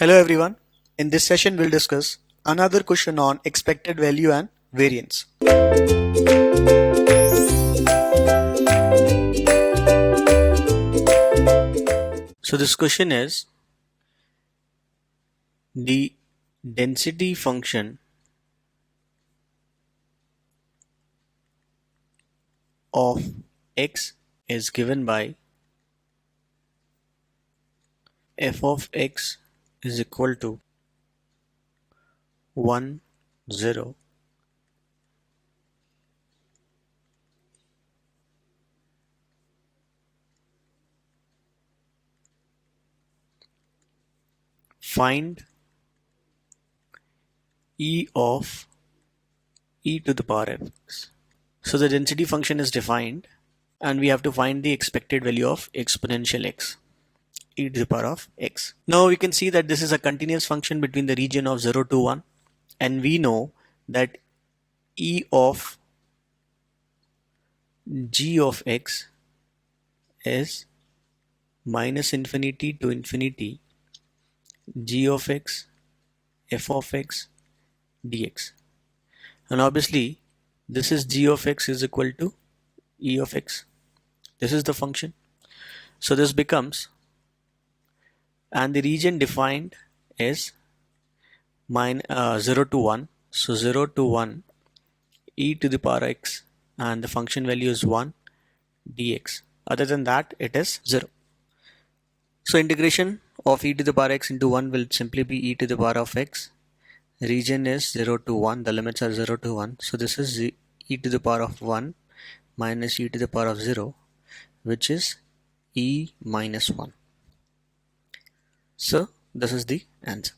Hello everyone. In this session we'll discuss another question on expected value and variance. So this question is the density function of x is given by f of x is equal to 1, 0. Find e of e to the power of x. So the density function is defined and we have to find the expected value of exponential x, e to the power of x. Now we can see that this is a continuous function between the region of 0 to 1, and we know that e of g of x is minus infinity to infinity g of x f of x dx, and obviously this is g of x is equal to e of x. This is the function. So this becomes, and the region defined is 0 to 1. So 0 to 1 e to the power x, and the function value is 1 dx. Other than that it is 0. So integration of e to the power x into 1 will simply be e to the power of x. Region is 0 to 1, the limits are 0 to 1. So this is e to the power of 1 minus e to the power of 0, which is e minus 1. So this is the answer.